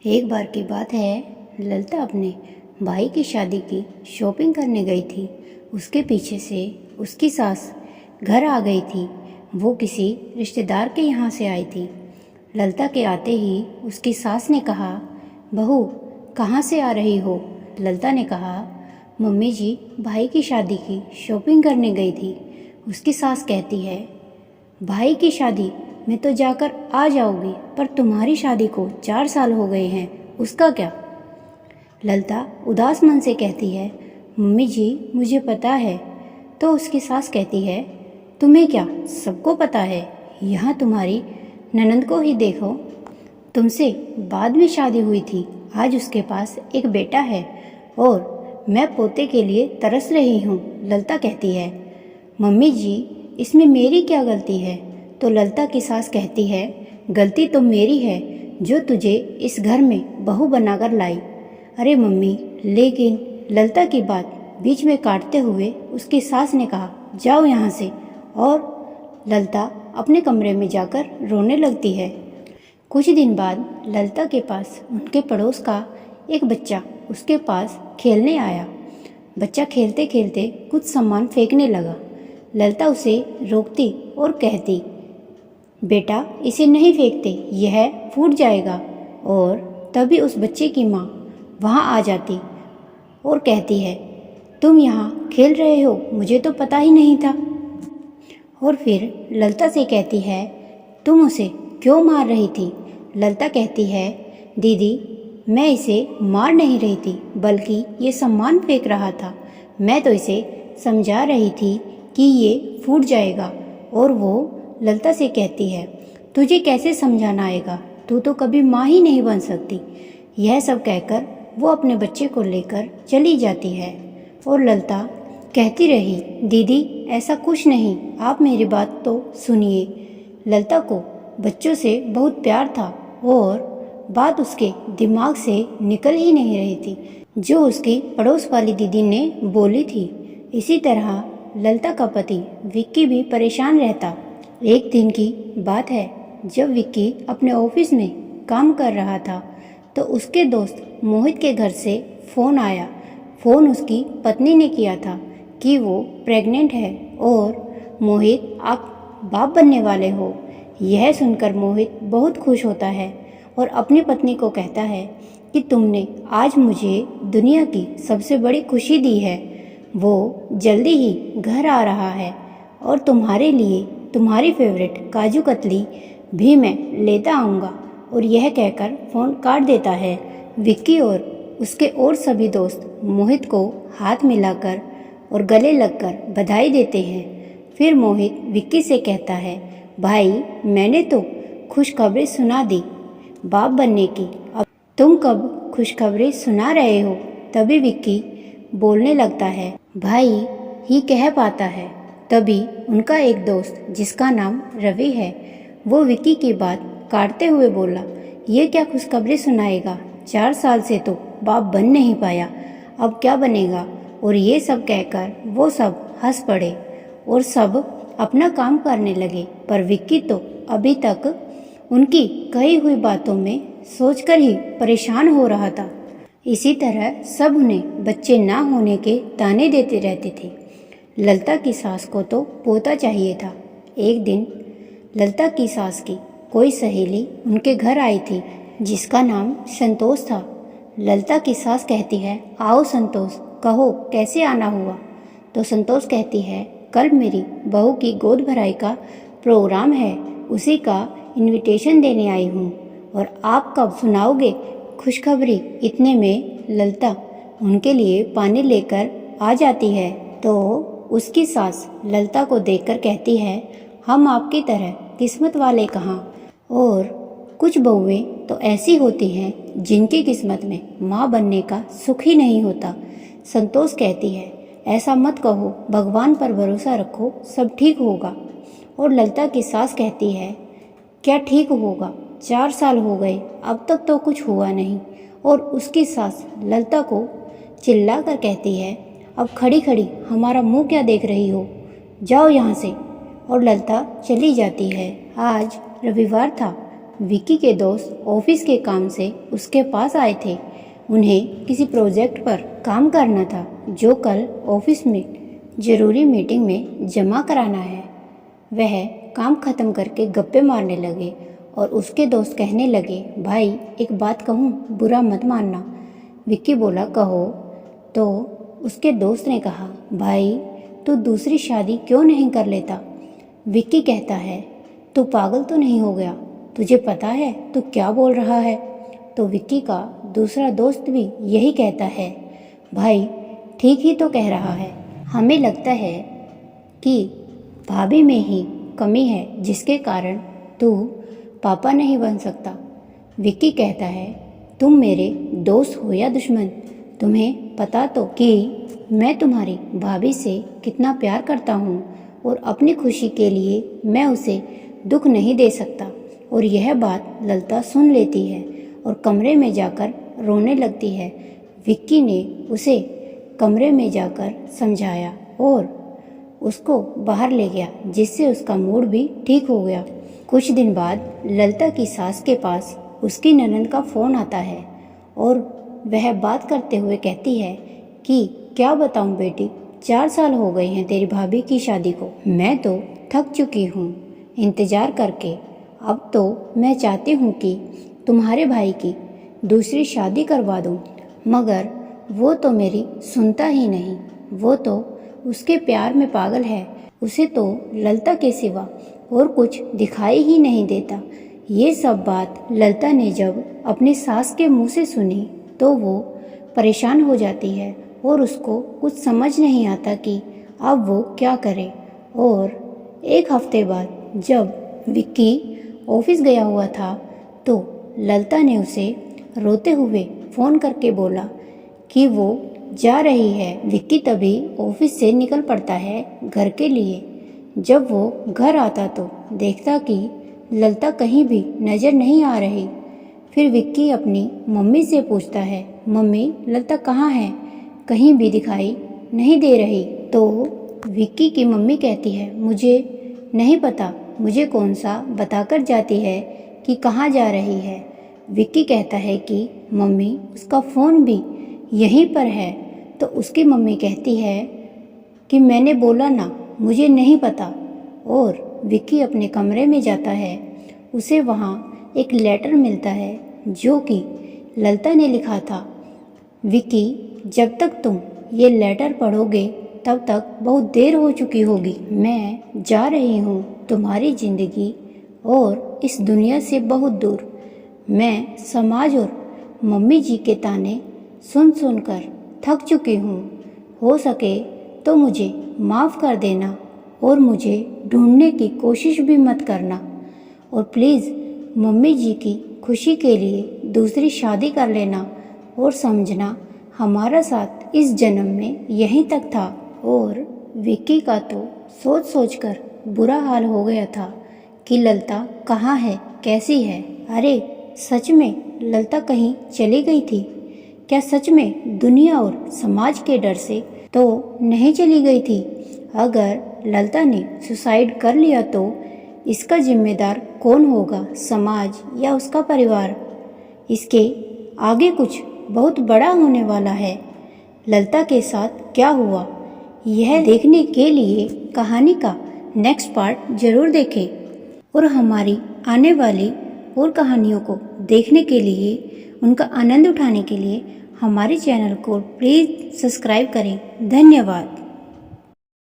एक बार की बात है, ललिता अपने भाई की शादी की शॉपिंग करने गई थी। उसके पीछे से उसकी सास घर आ गई थी। वो किसी रिश्तेदार के यहाँ से आई थी। ललिता के आते ही उसकी सास ने कहा, बहू कहाँ से आ रही हो? ललिता ने कहा, मम्मी जी भाई की शादी की शॉपिंग करने गई थी। उसकी सास कहती है, भाई की शादी में तो जाकर आ जाओगी, पर तुम्हारी शादी को 4 साल हो गए हैं, उसका क्या? ललिता उदास मन से कहती है, मम्मी जी मुझे पता है। तो उसकी सास कहती है, तुम्हें क्या, सबको पता है। यहाँ तुम्हारी ननंद को ही देखो, तुमसे बाद में शादी हुई थी। आज उसके पास एक बेटा है और मैं पोते के लिए तरस रही हूँ। ललिता कहती है, मम्मी जी इसमें मेरी क्या गलती है? तो ललिता की सास कहती है, गलती तो मेरी है जो तुझे इस घर में बहू बनाकर लाई। अरे मम्मी, लेकिन ललिता की बात बीच में काटते हुए उसकी सास ने कहा, जाओ यहाँ से। और ललिता अपने कमरे में जाकर रोने लगती है। कुछ दिन बाद ललिता के पास उनके पड़ोस का एक बच्चा उसके पास खेलने आया। बच्चा खेलते खेलते कुछ सामान फेंकने लगा। ललिता उसे रोकती और कहती, बेटा इसे नहीं फेंकते, यह फूट जाएगा। और तभी उस बच्चे की माँ वहाँ आ जाती और कहती है, तुम यहाँ खेल रहे हो, मुझे तो पता ही नहीं था। और फिर ललिता से कहती है, तुम उसे क्यों मार रही थी? ललिता कहती है, दीदी मैं इसे मार नहीं रही थी, बल्कि ये सामान फेंक रहा था। मैं तो इसे समझा रही थी कि ये फूट जाएगा। और वो ललिता से कहती है, तुझे कैसे समझाना आएगा, तू तो कभी माँ ही नहीं बन सकती। यह सब कहकर वो अपने बच्चे को लेकर चली जाती है। और ललिता कहती रही, दीदी ऐसा कुछ नहीं, आप मेरी बात तो सुनिए। ललिता को बच्चों से बहुत प्यार था और बात उसके दिमाग से निकल ही नहीं रही थी जो उसकी पड़ोस वाली दीदी ने बोली थी। इसी तरह ललिता का पति विक्की भी परेशान रहता। एक दिन की बात है, जब विक्की अपने ऑफिस में काम कर रहा था तो उसके दोस्त मोहित के घर से फ़ोन आया। फ़ोन उसकी पत्नी ने किया था कि वो प्रेग्नेंट है और मोहित आप बाप बनने वाले हो। यह सुनकर मोहित बहुत खुश होता है और अपनी पत्नी को कहता है कि तुमने आज मुझे दुनिया की सबसे बड़ी खुशी दी है। वो जल्दी ही घर आ रहा है और तुम्हारे लिए तुम्हारी फेवरेट काजू कतली भी मैं लेता आऊँगा। और यह कहकर फ़ोन काट देता है। विक्की और उसके और सभी दोस्त मोहित को हाथ मिलाकर और गले लगकर बधाई देते हैं। फिर मोहित विक्की से कहता है, भाई मैंने तो खुशखबरी सुना दी बाप बनने की, अब तुम कब खुशखबरी सुना रहे हो? तभी विक्की बोलने लगता है, भाई ही कह पाता है। तभी उनका एक दोस्त जिसका नाम रवि है, वो विक्की की बात काटते हुए बोला, ये क्या खुशखबरी सुनाएगा? 4 साल से तो बाप बन नहीं पाया, अब क्या बनेगा? और ये सब कहकर वो सब हंस पड़े और सब अपना काम करने लगे। पर विक्की तो अभी तक उनकी कही हुई बातों में सोचकर ही परेशान हो रहा था। इसी तरह सब उन्हें बच्चे ना होने के ताने देते रहते थे। ललिता की सास को तो पोता चाहिए था। एक दिन ललिता की सास की कोई सहेली उनके घर आई थी जिसका नाम संतोष था। ललिता की सास कहती है, आओ संतोष, कहो कैसे आना हुआ? तो संतोष कहती है, कल मेरी बहू की गोद भराई का प्रोग्राम है, उसी का इनविटेशन देने आई हूँ और आप कब सुनाओगे खुशखबरी? इतने में ललिता उनके लिए पानी लेकर आ जाती है तो उसकी सास ललिता को देखकर कहती है, हम आपकी तरह किस्मत वाले कहाँ। और कुछ बहुएं तो ऐसी होती हैं जिनकी किस्मत में माँ बनने का सुख ही नहीं होता। संतोष कहती है, ऐसा मत कहो, भगवान पर भरोसा रखो, सब ठीक होगा। और ललिता की सास कहती है, क्या ठीक होगा? 4 साल हो गए, अब तक तो कुछ हुआ नहीं। और उसकी सास ललिता को चिल्ला कर कहती है, अब खड़ी खड़ी हमारा मुंह क्या देख रही हो, जाओ यहाँ से। और ललिता चली जाती है। आज रविवार था। विक्की के दोस्त ऑफिस के काम से उसके पास आए थे। उन्हें किसी प्रोजेक्ट पर काम करना था जो कल ऑफिस में ज़रूरी मीटिंग में जमा कराना है। वह काम ख़त्म करके गप्पे मारने लगे और उसके दोस्त कहने लगे, भाई एक बात कहूँ, बुरा मत मानना। विक्की बोला, कहो। तो उसके दोस्त ने कहा, भाई तू दूसरी शादी क्यों नहीं कर लेता? विक्की कहता है, तू पागल तो नहीं हो गया? तुझे पता है तू क्या बोल रहा है? तो विक्की का दूसरा दोस्त भी यही कहता है, भाई ठीक ही तो कह रहा है। हमें लगता है कि भाभी में ही कमी है जिसके कारण तू पापा नहीं बन सकता। विक्की कहता है, तुम मेरे दोस्त हो या दुश्मन, तुम्हें पता तो कि मैं तुम्हारी भाभी से कितना प्यार करता हूँ और अपनी खुशी के लिए मैं उसे दुख नहीं दे सकता। और यह बात ललिता सुन लेती है और कमरे में जाकर रोने लगती है। विक्की ने उसे कमरे में जाकर समझाया और उसको बाहर ले गया, जिससे उसका मूड भी ठीक हो गया। कुछ दिन बाद ललिता की सास के पास उसकी ननद का फ़ोन आता है और वह बात करते हुए कहती है कि क्या बताऊं बेटी, 4 साल हो गए हैं तेरी भाभी की शादी को। मैं तो थक चुकी हूँ इंतज़ार करके। अब तो मैं चाहती हूँ कि तुम्हारे भाई की दूसरी शादी करवा दूँ, मगर वो तो मेरी सुनता ही नहीं। वो तो उसके प्यार में पागल है। उसे तो ललिता के सिवा और कुछ दिखाई ही नहीं देता। ये सब बात ललिता ने जब अपनी सास के मुंह से सुनी तो वो परेशान हो जाती है और उसको कुछ समझ नहीं आता कि अब वो क्या करे। और एक हफ्ते बाद जब विक्की ऑफिस गया हुआ था तो ललिता ने उसे रोते हुए फ़ोन करके बोला कि वो जा रही है। विक्की तभी ऑफिस से निकल पड़ता है घर के लिए। जब वो घर आता तो देखता कि ललिता कहीं भी नज़र नहीं आ रही। फिर विक्की अपनी मम्मी से पूछता है, मम्मी ललिता कहाँ है? कहीं भी दिखाई नहीं दे रही। तो विक्की की मम्मी कहती है, मुझे नहीं पता, मुझे कौन सा बताकर जाती है कि कहाँ जा रही है। विक्की कहता है कि मम्मी उसका फ़ोन भी यहीं पर है। तो उसकी मम्मी कहती है कि मैंने बोला ना, मुझे नहीं पता। और विक्की अपने कमरे में जाता है। उसे वहाँ एक लेटर मिलता है जो कि ललिता ने लिखा था, विक्की जब तक तुम ये लेटर पढ़ोगे तब तक बहुत देर हो चुकी होगी। मैं जा रही हूँ तुम्हारी ज़िंदगी और इस दुनिया से बहुत दूर। मैं समाज और मम्मी जी के ताने सुन सुनकर थक चुकी हूँ। हो सके तो मुझे माफ़ कर देना और मुझे ढूंढने की कोशिश भी मत करना। और प्लीज़ मम्मी जी की खुशी के लिए दूसरी शादी कर लेना और समझना हमारा साथ इस जन्म में यहीं तक था। और विक्की का तो सोच सोच कर बुरा हाल हो गया था कि ललिता कहाँ है, कैसी है। अरे सच में ललिता कहीं चली गई थी क्या? सच में दुनिया और समाज के डर से तो नहीं चली गई थी? अगर ललिता ने सुसाइड कर लिया तो इसका जिम्मेदार कौन होगा, समाज या उसका परिवार? इसके आगे कुछ बहुत बड़ा होने वाला है। ललिता के साथ क्या हुआ, यह देखने के लिए कहानी का नेक्स्ट पार्ट ज़रूर देखें। और हमारी आने वाली और कहानियों को देखने के लिए, उनका आनंद उठाने के लिए हमारे चैनल को प्लीज़ सब्सक्राइब करें। धन्यवाद।